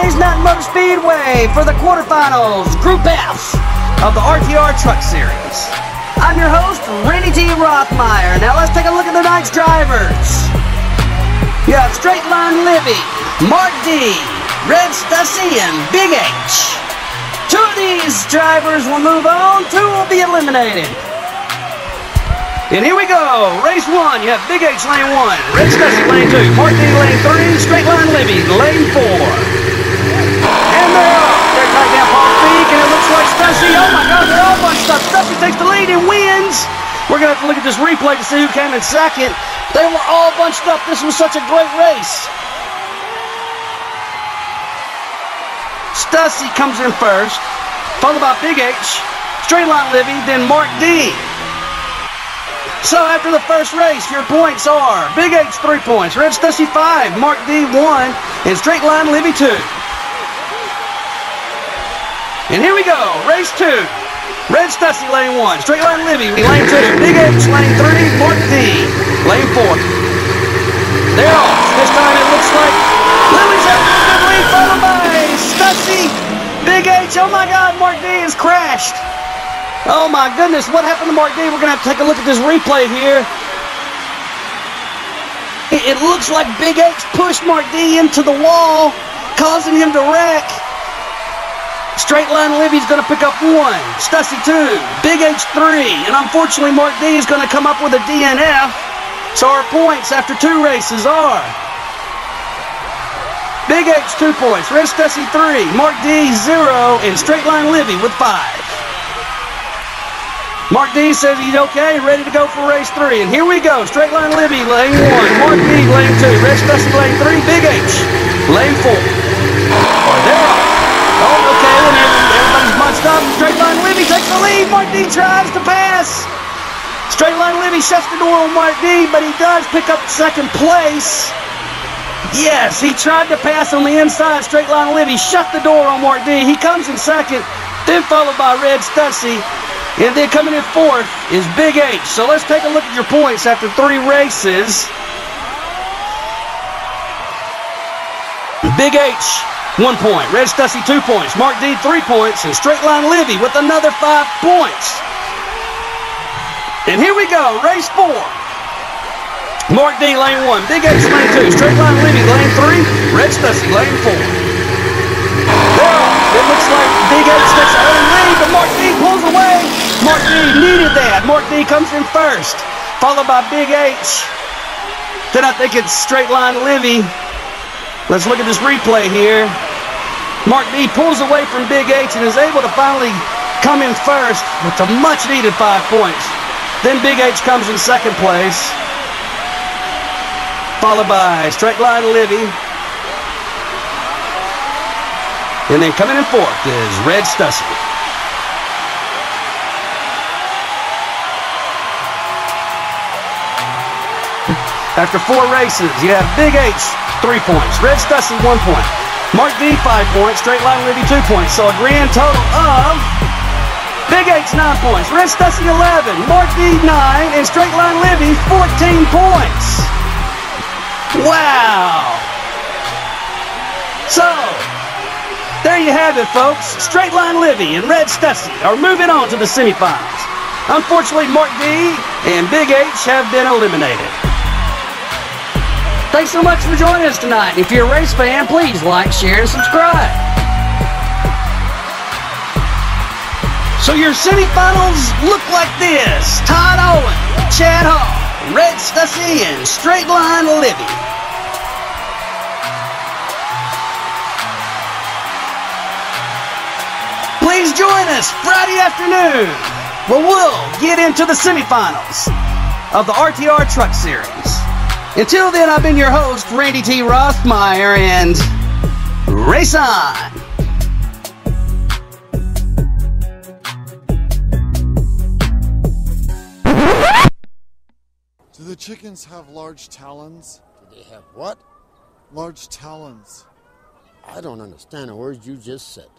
Hayes Mountain Motor Speedway for the quarterfinals, Group F of the RTR Truck Series. I'm your host, Randy T. Rothmeyer. Now let's take a look at tonight's drivers. You have Straight Line Libby, Mark D, Red Stussy, and Big H. Two of these drivers will move on, two will be eliminated. And here we go, race one. You have Big H lane 1, Red Stussy lane 2, Mark D lane 3, Straight Line Libby lane 4. And they're off. They're tight down Paul Peak, and it looks like Stussy, oh my God, they're all bunched up. Stussy takes the lead and wins. We're going to have to look at this replay to see who came in second. They were all bunched up. This was such a great race. Stussy comes in first, followed by Big H, Straight Line Libby, then Mark D. So after the first race, your points are Big H 3 points, Red Stussy 5, Mark D 1, and Straight Line Libby 2. And here we go, race 2. Red Stussy lane 1, Straight Line Libby lane 2, Big H lane 3, Mark D lane 4. They're off. This time it looks like Libby's having a good lead, followed by Stussy, Big H. Oh my God, Mark D has crashed. Oh my goodness, what happened to Mark D? We're going to have to take a look at this replay here. It looks like Big H pushed Mark D into the wall, causing him to wreck. Straight Line Libby's going to pick up 1, Stussy 2, Big H 3, and unfortunately Mark D is going to come up with a DNF. So our points after 2 races are Big H 2 points, Red Stussy 3, Mark D 0, and Straight Line Libby with 5. Mark D says he's okay, ready to go for race 3. And here we go. Straight Line Libby, lane 1. Mark D, lane 2. Red Stussy, lane 3. Big H, lane 4. They're off. Oh, okay, and everybody's bunched up. Straight Line Libby takes the lead. Mark D tries to pass. Straight Line Libby shuts the door on Mark D, but he does pick up second place. Yes, he tried to pass on the inside. Straight Line Libby shut the door on Mark D. He comes in second, then followed by Red Stussy. And then coming in fourth is Big H. So let's take a look at your points after 3 races. Big H, 1 point. Red Stussy, 2 points. Mark D, 3 points. And Straight Line Libby with another 5 points. And here we go, race 4. Mark D, lane 1. Big H, lane 2. Straight Line Libby, lane 3. Red Stussy, lane 4. It looks like Big H takes a early lead, but Mark D pulls away. Mark D needed that. Mark D comes in first, followed by Big H. Then I think it's Straight Line Libby. Let's look at this replay here. Mark D pulls away from Big H and is able to finally come in first with a much-needed 5 points. Then Big H comes in second place, followed by Straight Line Libby. And then coming in fourth is Red Stussy. After 4 races, you have Big H, 3 points. Red Stussy, 1 point. Mark D, 5 points. Straight Line Libby, 2 points. So a grand total of Big H, 9 points. Red Stussy, 11. Mark D, 9. And Straight Line Libby, 14 points. Wow. So there you have it, folks. Straight Line Libby and Red Stussy are moving on to the semifinals. Unfortunately, Mark D and Big H have been eliminated. Thanks so much for joining us tonight. If you're a race fan, please like, share, and subscribe. So your semifinals look like this. Todd Owen, Chad Hall, Red Stussy, and Straight Line Libby. Please join us Friday afternoon where we'll get into the semifinals of the RTR Truck Series. Until then, I've been your host, Randy T. Rothmeyer, and race on! Do the chickens have large talons? Do they have what? Large talons. I don't understand a word you just said.